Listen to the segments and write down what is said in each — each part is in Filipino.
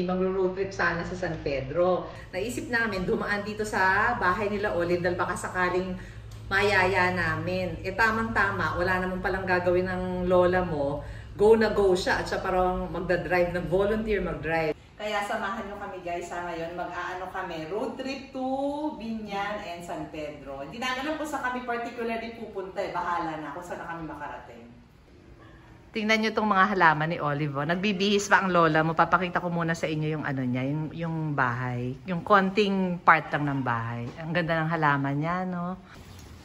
kami magro-road trip sana sa San Pedro. Naisip namin dumaan dito sa bahay nila Olive dahil baka sakaling mayaya namin. Eh tamang-tama, wala naman palang gagawin ng lola mo. Go na go siya at siya parang magdadrive, nag-volunteer mag-drive. Kaya samahan nyo kami guys sa ngayon, mag-aano kami, road trip to Biñan and San Pedro. Hindi namin alam kung saan kami particularly pupunta eh, bahala na kung saan na kami makarating. Tingnan nyo itong mga halaman ni Olive. Nagbibihis pa ang lola mo. Papakita ko muna sa inyo yung ano niya, yung bahay. Yung konting part lang ng bahay. Ang ganda ng halaman niya, no?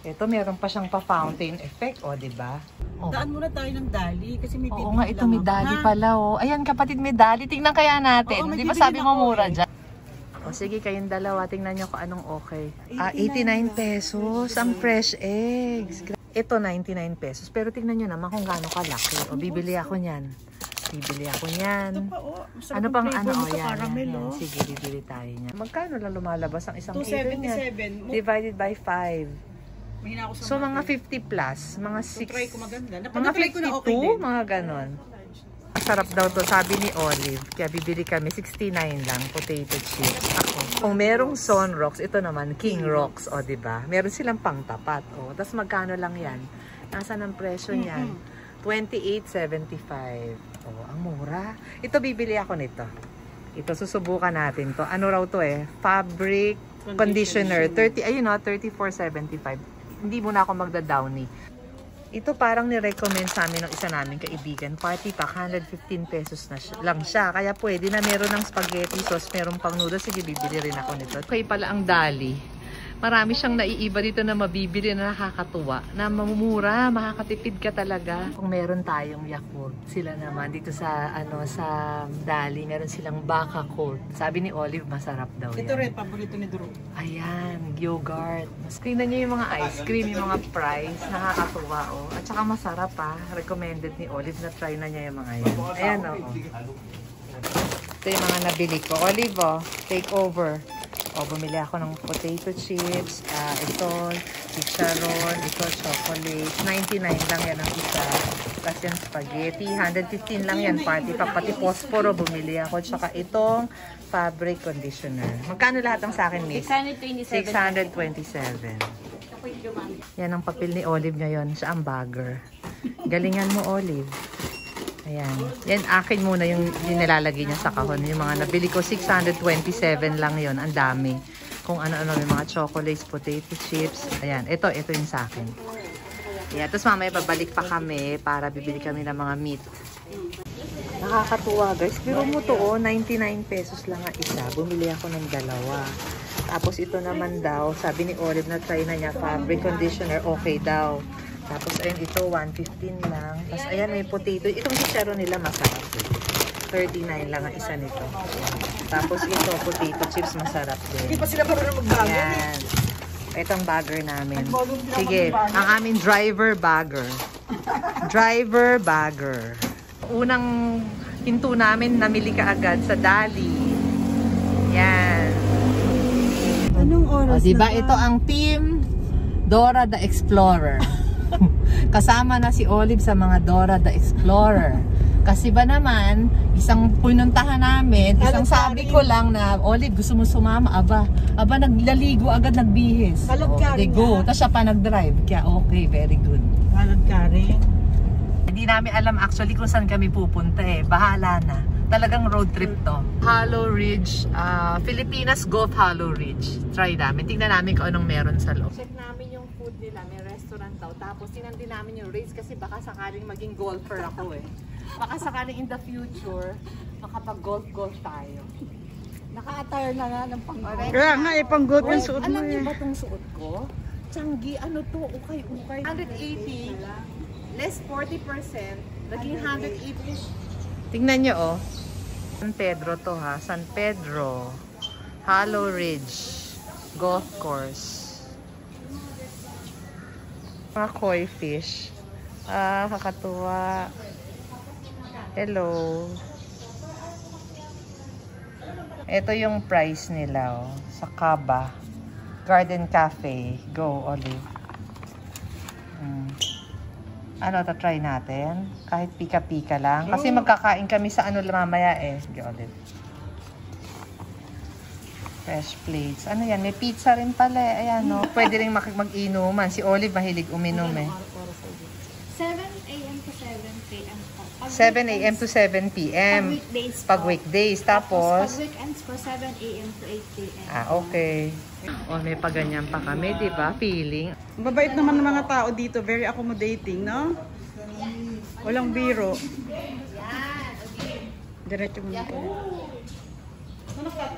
Ito, meron pa siyang pa-fountain effect, o, diba? Oh. Daan muna tayo ng dali kasi may bibili. Oo nga, ito may dali pala, oh. Ayan, kapatid, may dali. Tingnan kaya natin. Di ba sabi mo mura dyan? O, sige, kayong dalawa. Tingnan nyo kung anong okay. 89 pesos. Ang fresh eggs. Ito, 99 pesos. Pero tingnan nyo naman kung gaano kalaki. O, bibili ako niyan. Bibili ako niyan. Ano pang ano? O, yan. Sige, bibili tayo niyan. Magkano lang lumalabas ang isang kilo niyan? 277. Divided by 5. So, mga 50 plus. Mga 6. Mga 52? Mga ganon. Sarap daw to, sabi ni Olive. Kaya bibili kami, 69 lang, potato chips. Ako, kung merong Sunrocks, ito naman, King Rocks, o diba? Meron silang pangtapat, o. Tapos magkano lang yan? Nasaan ang presyo niyan? 28.75. O, ang mura. Ito, bibili ako nito. Ito, susubukan natin to. Ano raw to eh? Fabric conditioner. 30, ayun o, 34.75. Hindi muna ako magda-downy. Ito parang ni-recommend sa amin ng isa naming kaibigan. Party pack, 115 pesos na lang siya. Kaya pwede na meron ng spaghetti sauce, meron pang noodles. Sige, bibili rin ako nito. Okay pala ang dali. Marami siyang naiiba dito na mabibili na nakakatuwa. Na mamumura, makakatipid ka talaga. Kung meron tayong Yakult, sila naman dito sa sa Dali, meron silang Baka Cold. Sabi ni Olive, masarap daw yan. Ito rin, paborito ni Drew. Ayan, yogurt. Mas tingnan nyo yung mga ice cream, yung mga fries. Nakakatuwa, oh. At saka masarap, ah. Recommended ni Olive na try na niya yung mga yan. Ayan, oh. Ito yung mga nabili ko. Olive, oh, take over. O, bumili ako ng potato chips. Ito, chicharon. Ito, chocolate. 99 lang yan ang isa. Tapos yung spaghetti. 115 lang yan. Party pack. Pati posporo bumili ako. Tsaka itong fabric conditioner. Magkano lahat ang sa akin, miss? 627. Yan ang papel ni Olive ngayon. Siya ang bagger. Galingan mo, Olive. Ayan. Yan, akin muna yung nilalagay niya sa kahon. Yung mga nabili ko, 627 lang yon. Ang dami. Kung ano-ano, yung mga chocolates, potato chips. Ayan. Ito yung sa akin. Ayan. Tapos mamaya babalik pa kami para bibili kami ng mga meat. Nakakatuwa, guys. Pero mo to, 99 pesos lang ang isa. Bumili ako ng dalawa. Tapos ito naman daw, sabi ni Olive na try na niya, fabric conditioner, okay daw. Tapos, ayun, ito, 115 lang. Tapos, ayan, may potato. Itong chicharon nila masarap. 39 lang ang isa nito. Tapos, ito, potato chips, masarap din. Hindi pa sila parang magbago. Ayan. Itong bagger namin. Sige, ang aming driver bagger. Driver bagger. Unang hinto namin, namili ka agad sa Dali. Yan. Anong oras o, diba, ito ang team Dora the Explorer. Kasama na si Olive sa mga Dora the Explorer. Kasi ba naman, isang pinuntahan namin, isang sabi ko lang na, Olive, gusto mo sumama? Aba, naglaligo agad, nagbihis. They go. Tapos siya pa nag-drive. Kaya okay, very good. Halad ka rin. Hindi namin alam actually kung saan kami pupunta eh. Bahala na. Talagang road trip to. Hollow Ridge, Filipinas Golf Hollow Ridge. Try namin. Tingnan namin kung anong meron sa loob. Check namin yung food nila. May restaurant daw. Tapos tinandin namin yung rates kasi baka sakaling maging golfer ako eh. Baka sakaling in the future, makapag-golf tayo. Naka-attire na nga ng pang-golf. Kaya nga, pang-golf yung suot mo alam niyo eh. ba itong suot ko? Tianggi, ano to? Ukay-ukay. 180, less 40%, naging 180. Tingnan nyo oh. San Pedro to ha. San Pedro. Hollow Ridge. Golf course. Mga koi fish. Kakatuwa. Hello. Ito yung price nila oh. Sa Caba. Garden Cafe. Go, Olive. Ano, try natin? Kahit pika-pika lang. Kasi magkakain kami sa ano mamaya eh. Sige, Olive. Fresh plates. Ano yan? May pizza rin pala eh. Ayan, no? Pwede rin mag-inuman. Si Olive mahilig uminom eh. 7 a.m. to 7 p.m. 7 a.m. to 7 p.m. Pag weekdays. Tapos? Pag weekends po, 7 a.m. to 8 p.m. Okay. O, may paganyan pa kami, di ba? Feeling. Mabait naman ng mga tao dito. Very accommodating, no? Walang biro. Diretso mo na.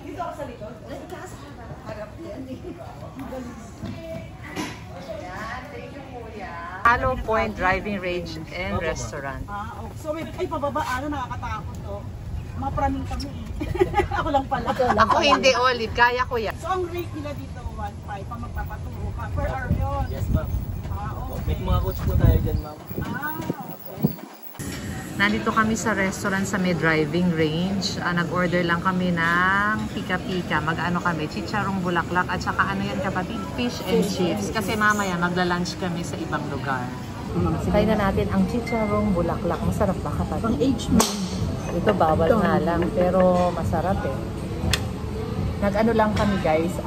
Dito ako sa likod. Harap yan. Thank you, Kuya. Hollow Point Driving Range and Restaurant. Okay. So, ay, pababa, nakakatakot to. Mga praning kami eh. Ako lang pala. Ako hindi, Olive. Kaya ko yan. So, ang rate nila dito, 1.5. Pag magpapaturo ka. Per hour yun. Yes, ma'am. Okay. May mga coach po tayo dyan, ma'am. Okay. Nandito kami sa restaurant sa may driving range. Nag-order lang kami ng pika-pika. Mag-ano kami, chicharong bulaklak at saka ano yan kapatid? Fish and chips. Kasi mamaya magla-lunch kami sa ibang lugar. Try na natin ang chicharong bulaklak. Masarap ba kapatid? Pang age mo. Ito bawal nga lang pero masarap eh. Nag-ano lang kami guys,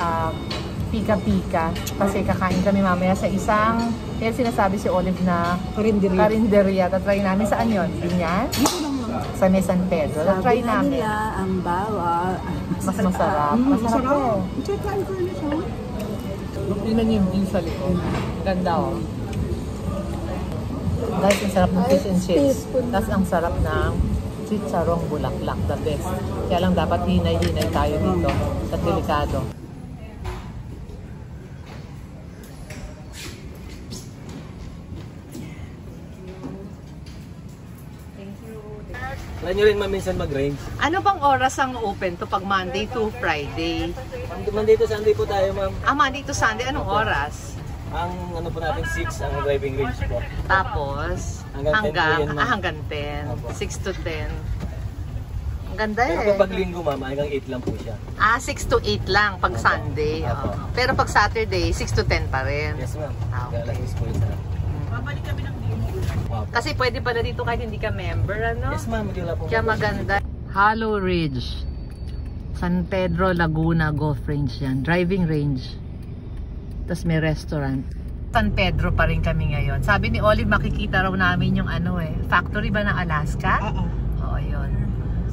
pika-pika. Kasi kakain kami mamaya sa isang, kaya sinasabi si Olive na karinderya. Tatry namin saan yun? Binyan? Dito lang lang. Sa may San Pedro. Tatry namin. nila ang bawal. Mas masarap. Masarap eh. Check lang ko na siya. Tingnan niyo yung view sa likod. Ganda oh. Guys, ang sarap ng fish and chips. Tapos ang sarap ng chicharong bulaklak. The best. Kaya lang dapat hinay-hinay tayo dito sa delikado. Try nyo rin ma'am minsan mag-range. Ano bang oras ang open to pag Monday to Friday? Monday to Sunday po tayo, ma'am. Monday to Sunday, anong oras? Ang ano po natin, 6 ang driving range po. Tapos, Hanggang 10 po yan, ma'am. hanggang 10. Opo. 6 to 10. Ang ganda Pero eh. pag linggo, ma'am, hanggang 8 lang po siya. 6 to 8 lang pag Sunday. Opo. Pero pag Saturday, 6 to 10 pa rin. Yes, ma'am. Okay. Kaya alas 6 po yun. Babalik kami ng dito. Wow. Kasi pwede pala dito kahit hindi ka member, ano? Yes, ma'am. Wala po. Kaya maganda. Hollow Ridge. San Pedro, Laguna Golf Range yan. Driving range. Tapos may restaurant. San Pedro pa rin kami ngayon. Sabi ni Olive, makikita raw namin yung ano eh. Factory ba ng Alaska? Oo. Oo, yun.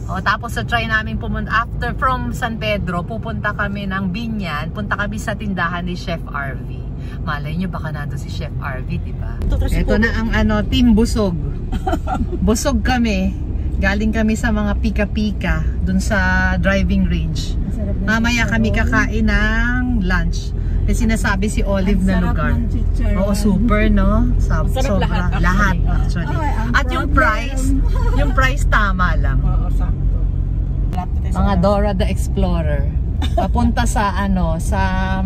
O, tapos sa try namin pumunta. After from San Pedro, pupunta kami ng Binyan. Punta kami sa tindahan ni Chef RV. Malay nyo, baka nandun si Chef RV, diba? Ito na ang ano, team busog. Busog kami. Galing kami sa mga pika-pika dun sa driving range. Mamaya kami kakain ng lunch. May sinasabi si Olive na lugar. Oo, super, no? Masarap lahat, actually. Lahat, actually. At yung price tama lang. Oo, sakto. Mga Dora the Explorer. Papunta sa ano, sa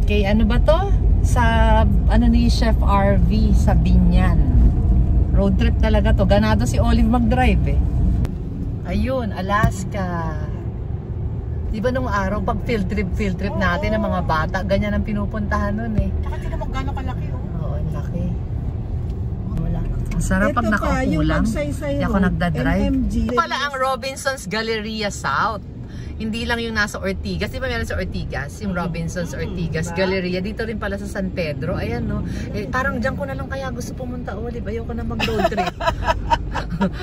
kay ano ba to? Sa ano ni Chef RV sa Binyan. Road trip talaga to. Ganado si Olive mag-drive eh. Ayun, Alaska. Di ba nung araw pag field trip natin ng mga bata, ganyan ang pinupuntahan nun eh. Tsaka tignan mo gano'ng kalaki, oh. Oo, ang laki. Ang sarap pag nakakulang. Hindi ako nagdadrive. Ito pala ang Robinson's Galleria South. Hindi lang yung nasa Ortigas. Di ba meron sa Ortigas? Yung Robinson's Ortigas Galleria. Dito rin pala sa San Pedro. Ayan no. Eh, parang dyan ko na lang kaya gusto pumunta, Olive. Ayoko na mag-road trip.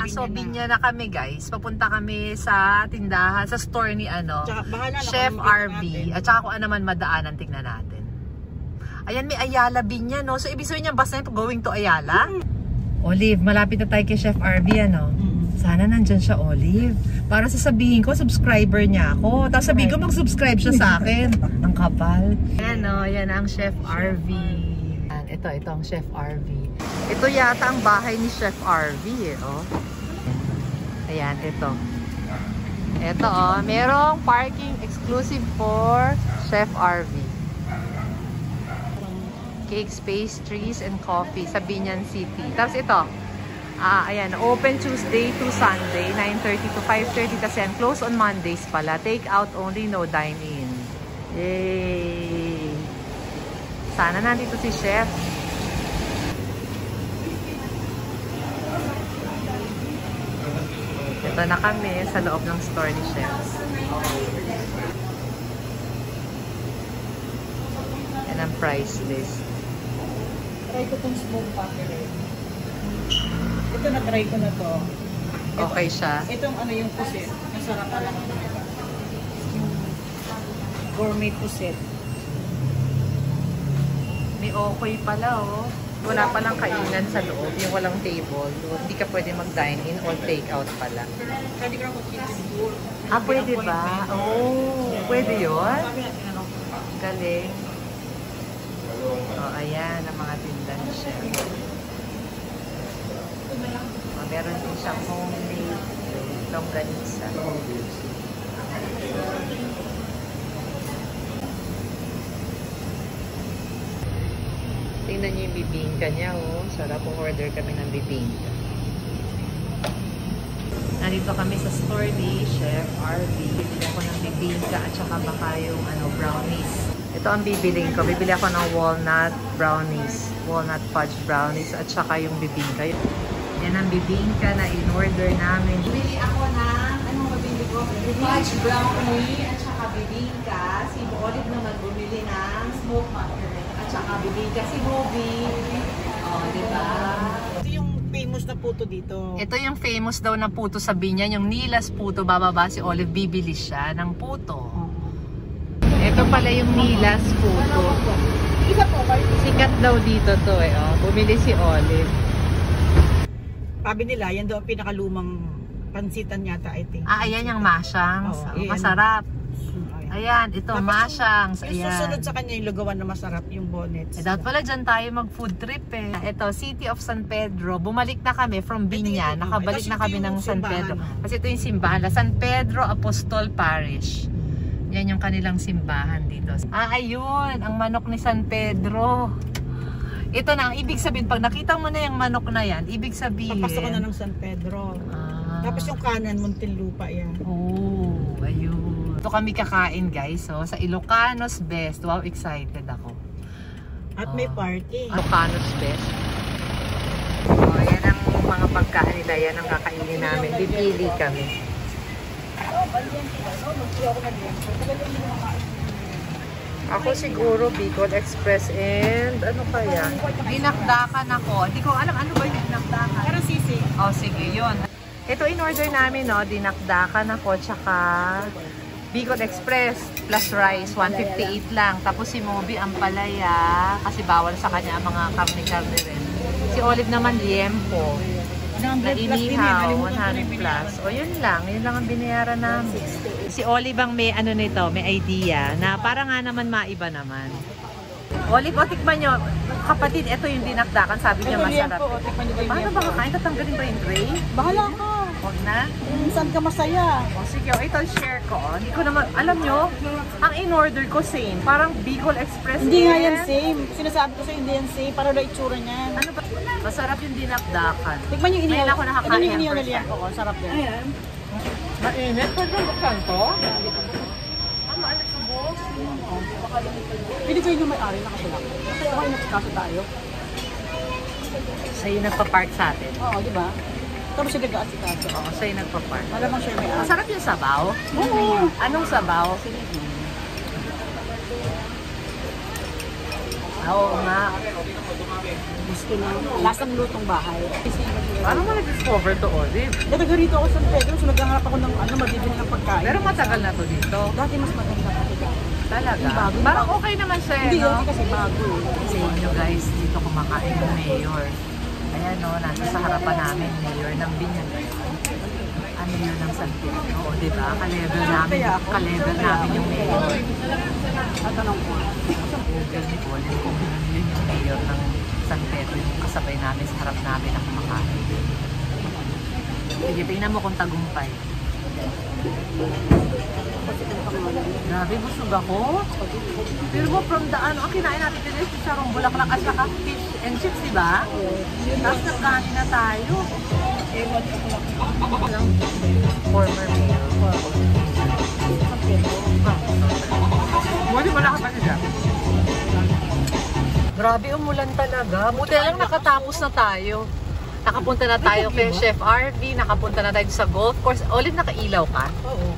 So, Binyan na kami guys. Papunta kami sa tindahan, sa store ni ano, Chef RV. At saka kung ano naman madaanan, tignan natin. Ayan, may Ayala Binyan no. So, ibig sabihin niya, basta going to Ayala? Olive, malapit na tayo kay Chef RV ano. Sana nandyan siya, Olive. Para sasabihin ko, subscriber niya ako. Tapos sabihin ko, mag-subscribe siya sa akin. Ang kapal. Ayan o, yan ang Chef RV. Ito ang Chef RV. Ito yata ang bahay ni Chef RV eh, oh. Ayan, ito. Ito oh, merong parking exclusive for Chef RV. Cakes, pastries, and coffee sa Binyan City. Tapos ito, ayan, open Tuesday to Sunday, 9:30 to 5:30 kasi yan. Close on Mondays pala. Take out only, no dine-in. Yay! Sana nandito si Chef. Ito na kami sa loob ng store ni Chef. price list. Try ko itong smoke packet. Ito na-try ko na to. Okay siya. Itong ano yung pusit. Masarap pala ng ito. Yung gourmet pusit. May okay pala oh. Wala palang kainan sa loob, yung walang table. Hindi ka pwede mag-dine-in or take-out pala. Pwede ka na kitchen tour. Ah, pwede ba? Oh, pwede yun? Galing. Oh, ayan ang mga tinda ni Chef. Oh, meron din siyang homemade longganisa. Tingnan niyo yung bibingka niya, oh. Sarap kung order kami ng bibingka. Nandito kami sa store ni Chef RV. Bibili ako ng bibingka at saka baka yung brownies. Ito ang bibiling ko. Bibili ako ng walnut brownies. Walnut fudge brownies at saka yung bibingka. Yan ang bibingka na in-order namin. Bibili ako ng, anong mabili ko? Fudge brownie at saka bibingka. Si Olive naman bumili ng smoked mackerel. At saka bibingka si Bobby. Oh, diba? Ito yung famous na puto dito. Ito yung famous daw na puto sa Binyan, yung Nilas puto. Bababa si Olive, bibili siya ng puto. Ito pala yung Nilas puto. Isa po kayo. Sikat daw dito to eh. Oh. Bumili si Olive. Sabi nila, yan daw ang pinakalumang pansitan yata, I think. Ah, ayan yung mashangs. Oo, Oh, ayan. masarap. Ayan. Ayan, ito Tapos mashangs. Yung Ayan. susunod sa kanya yung lugawan na masarap, yung bonnets. Eh, dapat pala dyan tayo mag-food trip eh. Ito, City of San Pedro. Bumalik na kami from Binyan. Nakabalik na kami ng San Pedro. Kasi ito yung simbahan. San Pedro Apostol Parish. Yan yung kanilang simbahan dito. Ah, ayun. Ang manok ni San Pedro. Ito na, ang ibig sabihin, pag nakita mo na yung manok na yan, ibig sabihin... Papasok ko na ng San Pedro. Ah. Tapos yung kanan, Muntinlupa yan. Oh, ayun. Ito kami kakain guys. So, sa Ilocanos Best. Wow, excited ako. At may party. Ilocanos Best. Oh, yan ang mga pagkain nila. Yan ang kakainin namin. Bibili kami. Ako siguro Bicol Express and ano kaya? Dinakdakan ako. Hindi ko alam ano ba yung dinakdakan. Pero sisi. Oh, sige, yun. Ito in-order namin, no? Dinakdakan ako, tsaka Bicol Express plus rice, 158 lang. Tapos si Moby ang palaya, kasi bawal sa kanya ang mga karne-karne rin. Si Olive naman, liempo. Na inihaw, 100 plus. O yun lang ang binayaran namin. Si Olive ang may ano nito, may idea na para nga naman maiba naman. Olive, o tikman nyo. Kapatid, ito yung dinakdakan, sabi niya masarap. Paano ba kakain? Tatanggalin ba yung tray? Bahala ka. Huwag na. Minsan ka masaya. O sige, ito share ko. Hindi ko naman, alam nyo, ang in-order ko same. Parang Bicol Express. Hindi nga yan same. Sinasabi ko sa'yo, hindi yan same. Para na itsura niyan. Ano ba? Masarap yung dinakdakan. Tikman yung inihaw. Ngayon ako nakakain Ito yung yan inihaw na first liyan time. ko. Sarap din. Ayan. Mainit? Pwede mo buksan to? Ano, ano subos? Pili ko yung may-ari na kasi lang. Okay, nagkaso tayo. Sa'yo nagpa-park sa atin. Oo, di ba? Tapos siya gagaan si Kaso. Oo, sa'yo nagpa-park. Malamang siya may-ari. Masarap yung sabaw? Oo. Anong sabaw? Oo nga. Gusto na. Lasang lutong bahay. Paano mo na-discover to, Olive? Dadaga rito ako sa Pedro, so naghahanap ako ng mabibili ng pagkain. Pero matagal na to dito. Dati mas maganda pa dito. Talaga? Bago. Parang okay naman siya, Hindi, no? dati kasi bago. Sa inyo guys, dito kumakain yung mayor. Ayan no, nasa sa harapan namin, mayor ng Binyan. Ang mayor ng San Pedro, o diba? Ka-level namin yung mayor. Tatanong ko. Google ni Colin kung yun yung mayor ng San Pedro, yung kasabay namin sa harap namin na kumakain. Sige, tingnan mo kung tagumpay. Grabe, busog ako. Pero mo from the ano, ang kinain natin din is sarong bulaklak at saka fish and chips, di ba? Tapos nagkanin na tayo. Former meal. Buti wala ka pa siya. Grabe, umulan talaga. Buti lang nakatapos na tayo. Nakapunta na tayo kay Chef RV, nakapunta na tayo sa golf course. Olive, nakailaw ka? Oo.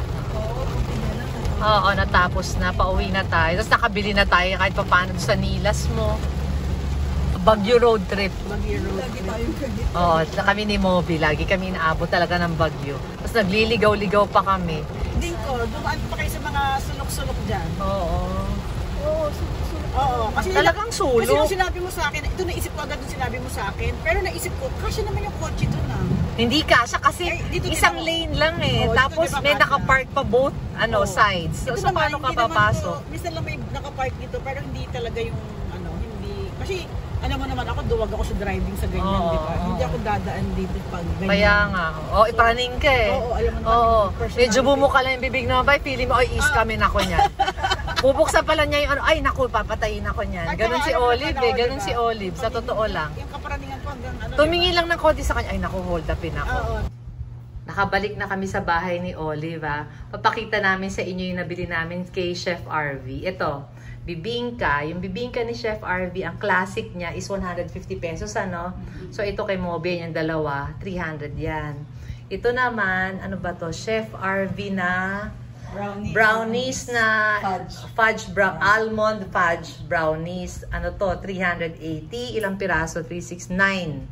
Oo, natapos na. Pauwi na tayo. Tapos nakabili na tayo kahit pa paano sa Nilas mo. Baguio road trip. Baguio road. Lagi tayong ganito. Oo, kami ni Moby. Lagi kami naabot talaga ng Baguio. Tapos nagliligaw-ligaw pa kami. Hindi ko, dumaan pa kayo sa mga sulok-sulok dyan. Oo. Oo, sulok-sulok. Oo, kasi Talagang sulok. Kasi nung sinabi mo sa akin, ito naisip ko agad nung sinabi mo sa akin. Pero naisip ko, kasya naman yung kotse doon ah. Hindi kasya kasi Ay, dito isang diba? lane lang eh. Oo, Tapos dito diba may kasya? nakapark pa both sides. So, Ito so naman, paano ka hindi naman papasok? to- Minsan lang may nakapark dito, pero hindi talaga yung hindi. Kasi alam mo naman ako, duwag ako sa driving sa ganyan, Oo, di ba? oo. Hindi ako dadaan dito pag ganyan. Kaya nga. Oo, ipraning ka eh. Oo, alam mo naman Oo. yung personality. Medyo bumuka lang yung bibig naman ba? Feeling mo, ay, iskamin ako niyan. Bubuksan pala niya yung ano, ay, naku, papatayin ako niyan. At Ganon saka, si alam mo Olive naman eh. ako, Ganon diba? si Olive. Sa totoo lang. Yung kaparaningan ko hanggang ano. Tumingin lang ng konti sa kanya, ay, naku, hold upin ako. Oo. Nakabalik na kami sa bahay ni Olive, ha. Papakita namin sa inyo yung nabili namin kay Chef RV. Ito, bibingka. Yung bibingka ni Chef RV, ang classic niya is 150 pesos, ano? So, ito kay Moby, yung dalawa, 300 yan. Ito naman, ano ba to? Chef RV na brownies na almond fudge brownies. Ano to? 380. Ilang piraso? 369.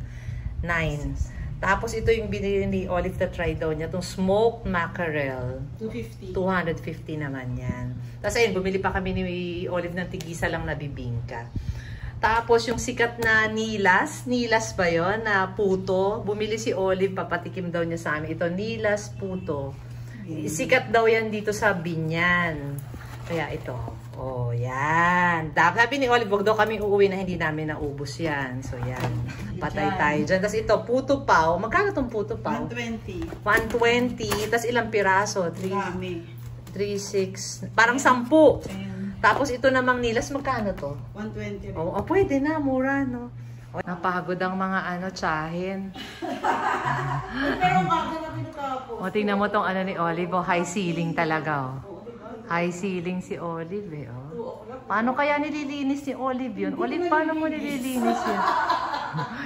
9. Tapos ito yung binili ni Olive na try daw niya, itong smoked mackerel. 250. 250 naman yan. Tapos ayun, bumili pa kami ni Olive ng tigisa lang na bibingka. Tapos yung sikat na Nilas ba yon na puto, bumili si Olive, papatikim daw niya sa amin. Ito, Nilas puto. Sikat daw yan dito sa Binyan. Kaya ito. Oh, yan. Sabi ni Olive, wag daw kami uuwi na hindi namin naubos yan. So, yan. Patay tayo dyan. Tapos ito, puto pao. Magkano itong puto pao? 120. 120. Tapos ilang piraso? Dami. 3, 6. Parang 10. Tapos ito namang Nilas, magkano to? 120 rin. Oh, pwede na. Mura, no? Oh, napagod ang mga tsahin. Pero bakit na pinatapos? O, tingnan mo tong ni Olive. Oh, high ceiling talaga, oh. High ceiling si Olive, eh, oh. Paano kaya nililinis ni Olive yun? Olive, paano mo nililinis yun?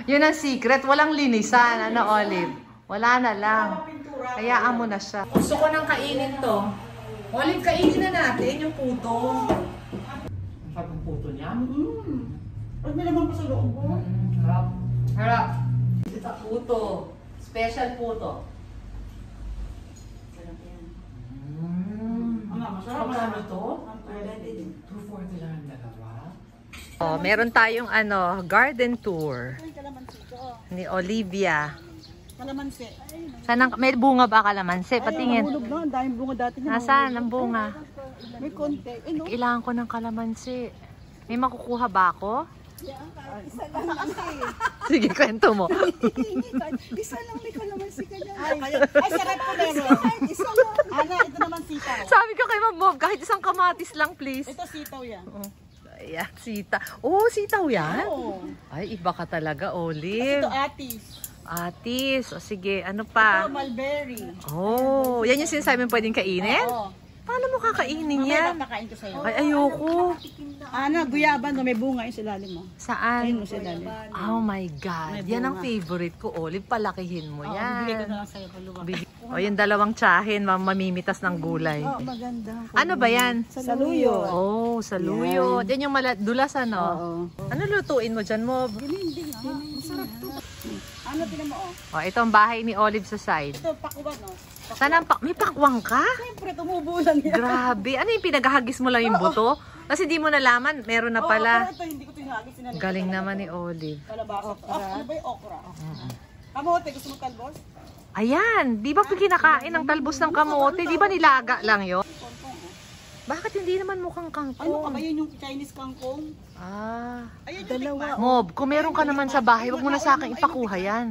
Yun ang secret. Walang linisan, Olive? Wala na lang. Hayaan mo na siya. Gusto ko nang kainin to. Olive, kainin na natin yung puto. Ang sarap ng puto niya. Ay, may naman pa sa loob ko. Harap. Harap. Ito puto. Special puto. Sarap yan. Masarap. Magkano to? 240 lang ang dalawa. Oh, meron tayong garden tour Ay, kalamansi ko. ni Olivia. Kalamansi. Sana may bunga ba kalamansi? Patingin. Ay, ang ang daming bunga dati niya. Nasaan ang bunga? May konti. Eh, no? Kailangan ko ng kalamansi. May makukuha ba ako? Isa lang kasi. Sige, kwento mo. Isa lang may kalamansi ka dyan. Ay, sarap ko meron. Isa lang. Ana, ito naman sitaw. Sabi ko kay Ma'am Bob, kahit isang kamatis lang, please. Ito sitaw yan. Ayan, sitaw yan? Oo. Ay, iba ka talaga, Ito Olive. atis. Atis. O sige, ano Ito pa? mulberry. Oh, yan yung sinasabi mo pwedeng kainin? Oo. Paano mo kakainin Mamaya yan? papakain ko sa'yo. Ay, ayoko. Ana, guyaban no, may bunga yung silalim mo. Ayun Saan? mo silalim. Oh my God. May Yan ang bunga. favorite ko, Olive. Palakihin mo Oo, bibigay ko yan. na lang sa'yo paluwa. O, yung dalawang tsahin, mamimitas ng gulay. Oh, maganda. Ano ba yan? Saluyo. Oh, saluyo. Yan yung dulas, ano? Oo. Ano lutuin mo dyan, Mob? Gininding ah. Masarap to. Ano tinan mo oh? O, ito ang bahay ni Olive sa side. Ito pakuan no. Saan ang may pakwang ka? Siyempre tumubo lang yan. Grabe. Ano yung pinaghahagis mo lang yung buto? Kasi di mo nalaman, meron na Oo, pala. pero ito hindi ko tinagis sinanay. Galing naman ni Olive. Kalabasa. Ano ba yung okra? Kamote, gusto mo talbos? Ayan, di ba kinakain ng talbos ng kamote? Di ba nilaga lang yun? Bakit hindi naman mukhang Ano ka ba kangkong? yun yung Chinese kangkong? Ah. Ayun yung dalawa. Mob, kung meron ka naman sa bahay, wag mo na sa akin ipakuha yan.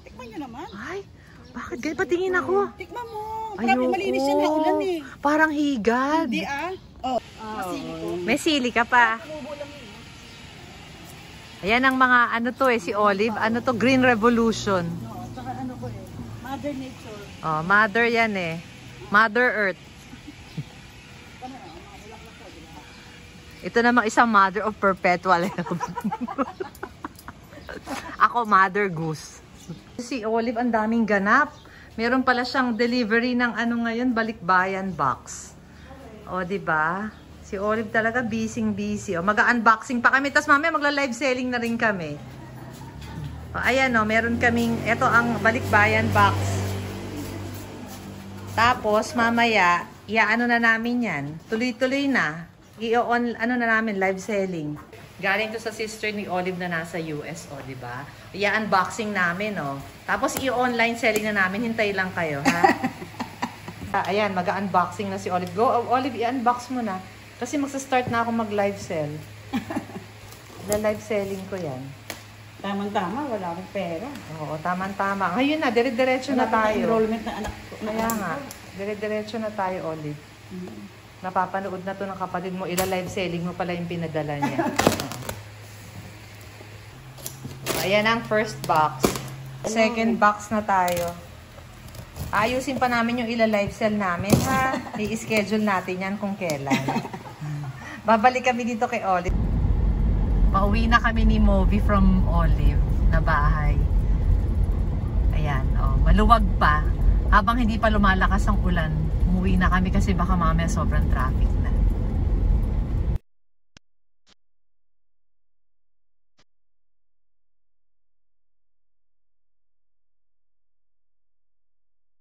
Tikman nyo naman. Ay, bakit ganyan? Patingin ako. Tikman mo. Grabe malinis yan na ulan eh. Parang higad. Hindi ah. Oh. Masili ko. May sili ka pa. Tumubo lang yun. Ayan ang mga ano to si Olive. Ano to? Green Revolution. No, tsaka ano ko eh. Mother Nature. Oh, Mother yan eh. Mother Earth. Ito namang isang Mother of Perpetual Health. Ako, Mother Goose. Si Olive, ang daming ganap. Meron pala siyang delivery ng ano ngayon, balikbayan box. O, diba? Si Olive talaga busy. O, mag-unboxing pa kami. Tapos mamaya magla-live selling na rin kami. O, ayan o, meron kaming, eto ang balikbayan box. Tapos, mamaya, iaano na namin yan. Tuloy-tuloy na. I-on, ano na namin, live selling. Galing to sa sister ni Olive na nasa US, o, diba? I-unboxing namin, o. Tapos, i-online selling na namin. Hintay lang kayo, ha? Ayan, mag-unboxing na si Olive. Go, Olive, i-unbox mo na. Kasi magsa-start na ako mag-live sell. Live selling ko yan. Tamang-tama, wala akong pera. Oo, tamang-tama. Ngayon na, dire-diretso na tayo. Enrollment ng anak ko. Kaya nga, dire-diretso na tayo, Olive. Napapanood na to ng kapatid mo. Ila-live selling mo pala yung pinadala niya. Ayan ang first box. Second box na tayo. Ayusin pa namin yung ila-live sell namin, ha? I-schedule natin yan kung kailan. Babalik kami dito kay Olive. Pauwi na kami ni Moby from Olive na bahay. Ayan, oh, maluwag pa. Habang hindi pa lumalakas ang ulan, umuwi na kami kasi baka mamaya sobrang traffic na.